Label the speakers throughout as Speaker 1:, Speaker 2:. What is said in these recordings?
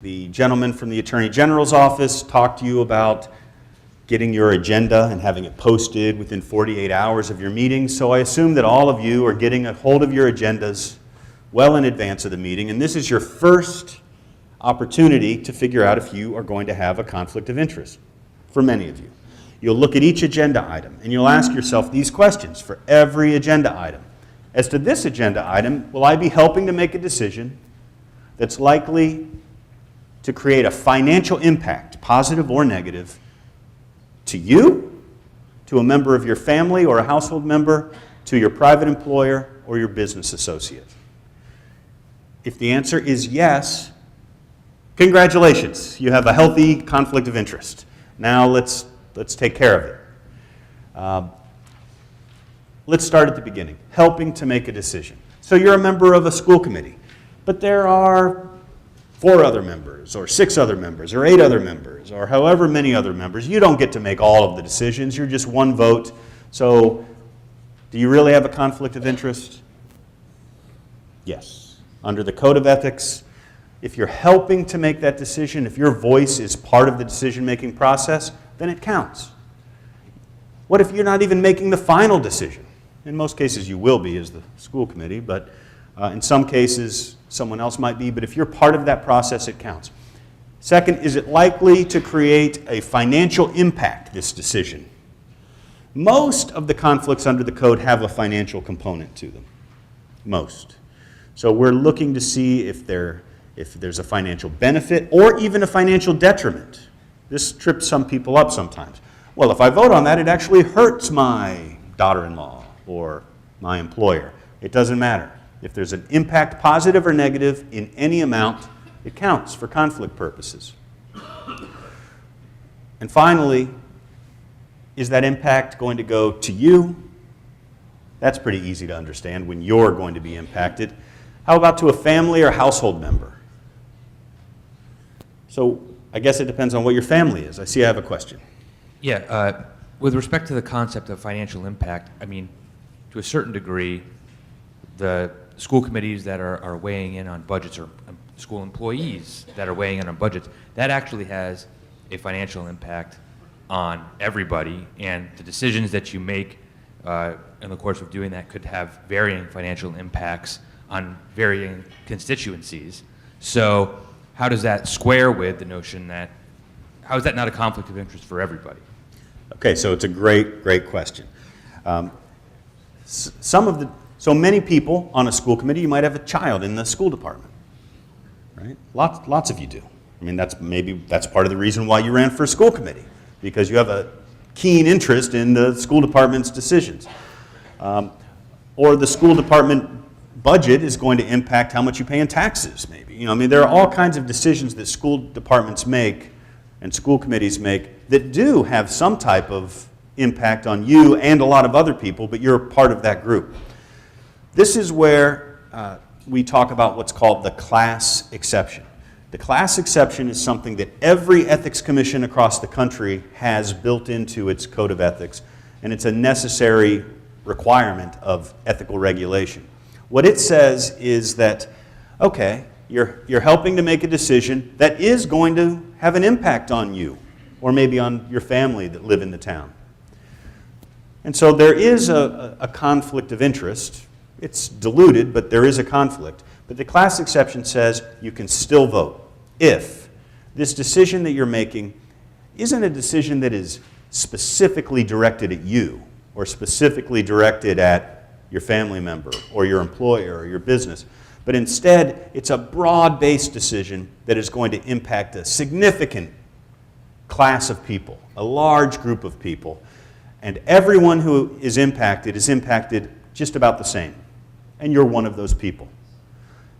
Speaker 1: The gentleman from the Attorney General's office talked to you about getting your agenda and having it posted within 48 hours of your meeting. So I assume that all of you are getting a hold of your agendas well in advance of the meeting, and this is your first opportunity to figure out if you are going to have a conflict of interest for many of you. You'll look at each agenda item and you'll ask yourself these questions for every agenda item. As to this agenda item, will I be helping to make a decision that's likely to create a financial impact, positive or negative, to you, to a member of your family or a household member, to your private employer or your business associate? If the answer is yes, congratulations, you have a healthy conflict of interest. Now let's take care of it. Let's start at the beginning, helping to make a decision. So you're a member of a school committee, but there are 4 other members, or 6 other members, or 8 other members, or however many other members. You don't get to make all of the decisions. You're just one vote. So do you really have a conflict of interest? Yes. Under the Code of Ethics, if you're helping to make that decision, if your voice is part of the decision-making process, then it counts. What if you're not even making the final decision? In most cases, you will be as the school committee, but in some cases, someone else might be, but if you're part of that process, it counts. Second, is it likely to create a financial impact, this decision? Most of the conflicts under the code have a financial component to them. Most. So we're looking to see if there's a financial benefit or even a financial detriment. This trips some people up sometimes. Well, if I vote on that, it actually hurts my daughter-in-law or my employer. It doesn't matter. If there's an impact, positive or negative, in any amount, it counts for conflict purposes. And finally, is that impact going to go to you? That's pretty easy to understand when you're going to be impacted. How about to a family or household member? So I guess it depends on what your family is. I see I have a question.
Speaker 2: Yeah, with respect to the concept of financial impact, I mean, to a certain degree, the school committees that are weighing in on budgets, or school employees that are weighing in on budgets, that actually has a financial impact on everybody, and the decisions that you make in the course of doing that could have varying financial impacts on varying constituencies. So how does that square with the notion that, how is that not a conflict of interest for everybody?
Speaker 1: Okay, so it's a great question. So many people on a school committee, you might have a child in the school department, right? Lots of you do. I mean, that's part of the reason why you ran for a school committee, because you have a keen interest in the school department's decisions. Or the school department budget is going to impact how much you pay in taxes, maybe. You know, I mean, there are all kinds of decisions that school departments make and school committees make that do have some type of impact on you and a lot of other people, but you're part of that group. This is where we talk about what's called the class exception. The class exception is something that every ethics commission across the country has built into its code of ethics, and it's a necessary requirement of ethical regulation. What it says is that, okay, you're helping to make a decision that is going to have an impact on you, or maybe on your family that live in the town. And so there is a conflict of interest. It's diluted, but there is a conflict. But the class exception says you can still vote if this decision that you're making isn't a decision that is specifically directed at you or specifically directed at your family member or your employer or your business, but instead it's a broad-based decision that is going to impact a significant class of people, a large group of people, and everyone who is impacted just about the same. And you're one of those people.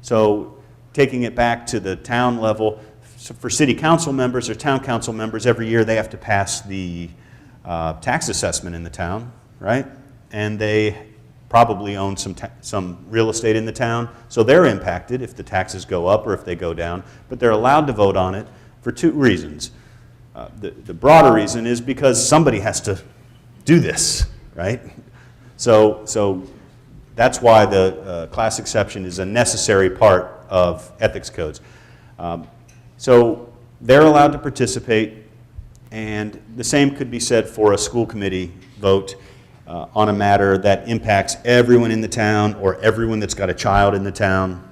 Speaker 1: So taking it back to the town level, so for city council members or town council members, every year they have to pass the tax assessment in the town, right? And they probably own some real estate in the town, so they're impacted if the taxes go up or if they go down, but they're allowed to vote on it for 2 reasons. The broader reason is because somebody has to do this, right? So that's why the class exception is a necessary part of ethics codes. So they're allowed to participate, and the same could be said for a school committee vote on a matter that impacts everyone in the town, or everyone that's got a child in the town,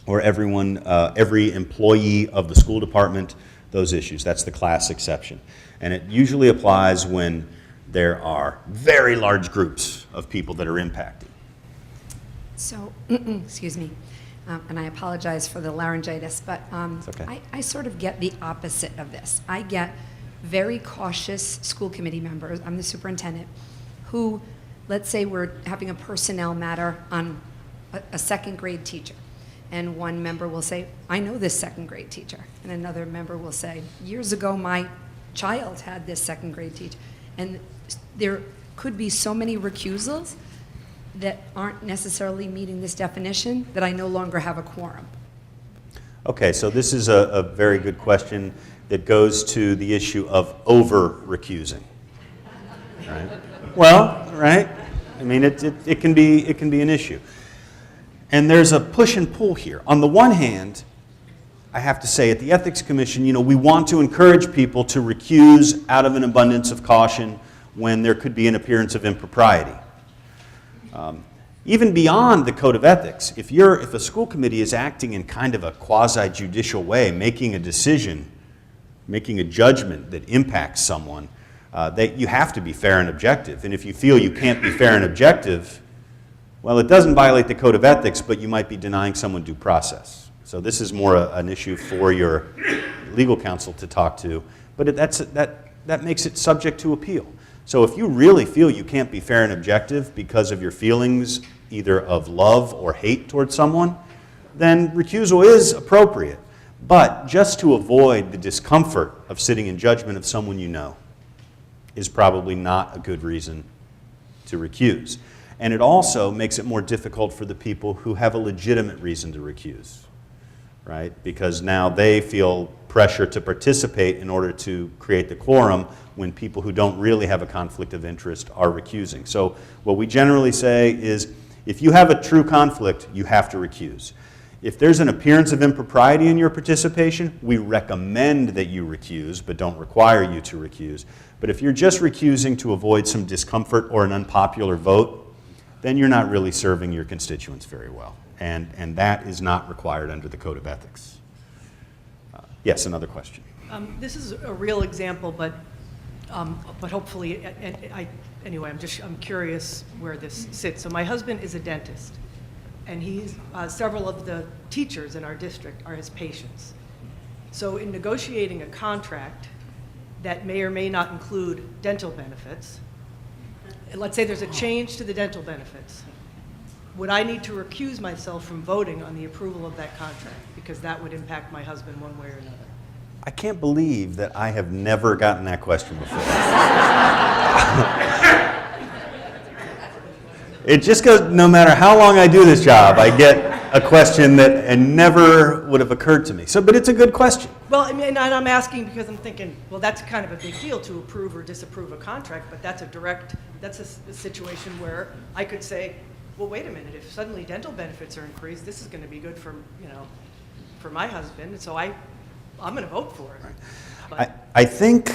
Speaker 1: or everyone, every employee of the school department, those issues. That's the class exception. And it usually applies when there are very large groups of people that are impacted.
Speaker 3: So, excuse me, and I apologize for the laryngitis, but
Speaker 1: It's okay.
Speaker 3: I sort of get the opposite of this. I get very cautious school committee members, I'm the superintendent, who, let's say we're having a personnel matter on a second grade teacher, and one member will say, I know this second grade teacher, and another member will say, years ago my child had this second grade teacher, and there could be so many recusals that aren't necessarily meeting this definition that I no longer have a quorum.
Speaker 1: Okay, so this is a very good question that goes to the issue of over-recusing. Right? Well, right? I mean, it can be an issue. And there's a push and pull here. On the one hand, I have to say, at the Ethics Commission, we want to encourage people to recuse out of an abundance of caution when there could be an appearance of impropriety. Even beyond the Code of Ethics, if a school committee is acting in kind of a quasi-judicial way, making a decision, making a judgment that impacts someone, that you have to be fair and objective. And if you feel you can't be fair and objective, well, it doesn't violate the Code of Ethics, but you might be denying someone due process. So this is more an issue for your legal counsel to talk to, but that makes it subject to appeal. So if you really feel you can't be fair and objective because of your feelings either of love or hate towards someone, then recusal is appropriate. But just to avoid the discomfort of sitting in judgment of someone you know is probably not a good reason to recuse. And it also makes it more difficult for the people who have a legitimate reason to recuse, right? Because now they feel pressure to participate in order to create the quorum when people who don't really have a conflict of interest are recusing. So what we generally say is, if you have a true conflict, you have to recuse. If there's an appearance of impropriety in your participation, we recommend that you recuse, but don't require you to recuse. But if you're just recusing to avoid some discomfort or an unpopular vote, then you're not really serving your constituents very well. And that is not required under the Code of Ethics. Yes, another question.
Speaker 4: This is a real example, but hopefully, anyway, I'm curious where this sits. So my husband is a dentist, and several of the teachers in our district are his patients. So in negotiating a contract that may or may not include dental benefits, and let's say there's a change to the dental benefits, would I need to recuse myself from voting on the approval of that contract? Because that would impact my husband one way or another.
Speaker 1: I can't believe that I have never gotten that question before. It just goes, no matter how long I do this job, I get a question that never would have occurred to me. So, but it's a good question.
Speaker 4: Well, I mean, and I'm asking because I'm thinking, well, that's kind of a big deal to approve or disapprove a contract, but that's a situation where I could say, well, wait a minute, if suddenly dental benefits are increased, this is going to be good for my husband, and so I'm going to vote for it.
Speaker 1: Right. I think...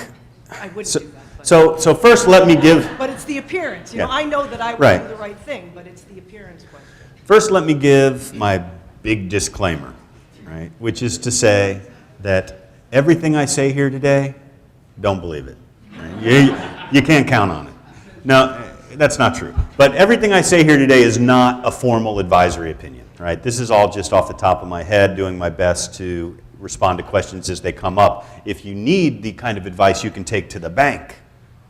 Speaker 4: I wouldn't
Speaker 1: so,
Speaker 4: do that. But,
Speaker 1: so first let me give...
Speaker 4: But it's the appearance.
Speaker 1: Yeah.
Speaker 4: I know that I would
Speaker 1: Right.
Speaker 4: do the right thing, but it's the appearance question.
Speaker 1: First let me give my big disclaimer, right? Which is to say that everything I say here today, don't believe it. Right? You can't count on it. No, that's not true. But everything I say here today is not a formal advisory opinion, right? This is all just off the top of my head, doing my best to respond to questions as they come up. If you need the kind of advice you can take to the bank,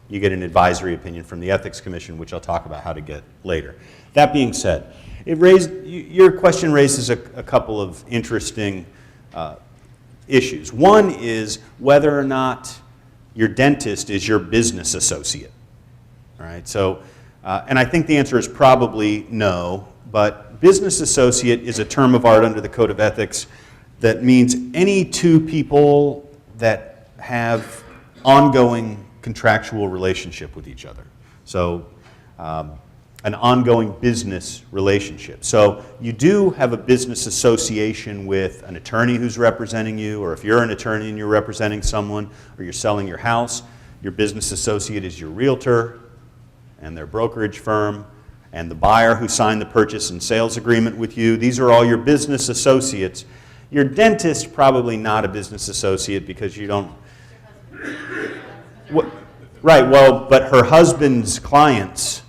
Speaker 1: you get an advisory opinion from the Ethics Commission, which I'll talk about how to get later. That being said, your question raises a couple of interesting issues. One is whether or not your dentist is your business associate. All right, so, and I think the answer is probably no, but business associate is a term of art under the Code of Ethics that means any two people that have ongoing contractual relationship with each other. So an ongoing business relationship. So you do have a business association with an attorney who's representing you, or if you're an attorney and you're representing someone, or you're selling your house, your business associate is your realtor and their brokerage firm, and the buyer who signed the purchase and sales agreement with you. These are all your business associates. Your dentist, probably not a business associate because you don't... Right, well, but her husband's clients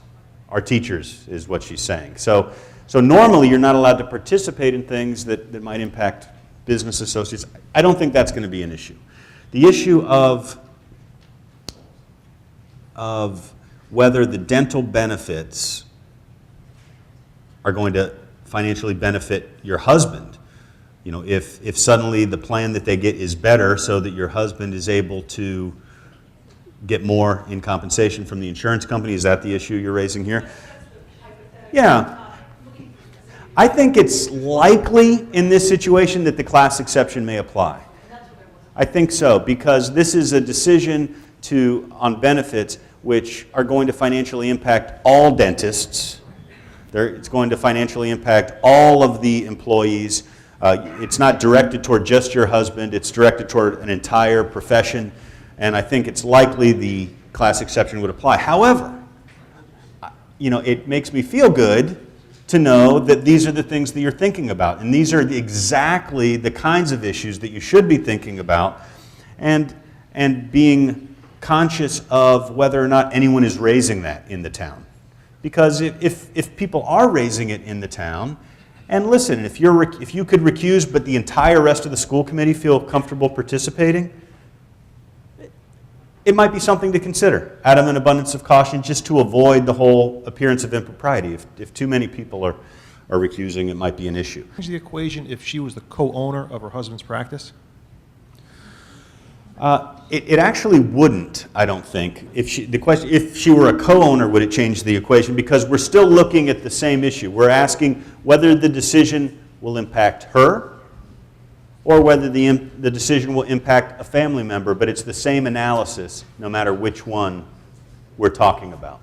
Speaker 1: are teachers, is what she's saying. So normally you're not allowed to participate in things that might impact business associates. I don't think that's going to be an issue. The issue of whether the dental benefits are going to financially benefit your husband, you know, if suddenly the plan that they get is better so that your husband is able to get more in compensation from the insurance company, is that the issue you're raising here? Yeah. I think it's likely in this situation that the class exception may apply. I think so, because this is a decision on benefits which are going to financially impact all dentists. It's going to financially impact all of the employees. It's not directed toward just your husband, it's directed toward an entire profession, and I think it's likely the class exception would apply. However, you know, it makes me feel good to know that these are the things that you're thinking about, and these are exactly the kinds of issues that you should be thinking about, and being conscious of whether or not anyone is raising that in the town. Because if people are raising it in the town, and listen, if you could recuse but the entire rest of the school committee feel comfortable participating, it might be something to consider out of an abundance of caution, just to avoid the whole appearance of impropriety. If too many people are recusing, it might be an issue.
Speaker 5: Change the equation if she was the co-owner of her husband's practice?
Speaker 1: It actually wouldn't, I don't think. If she were a co-owner, would it change the equation? Because we're still looking at the same issue. We're asking whether the decision will impact her or whether the decision will impact a family member, but it's the same analysis no matter which one we're talking about.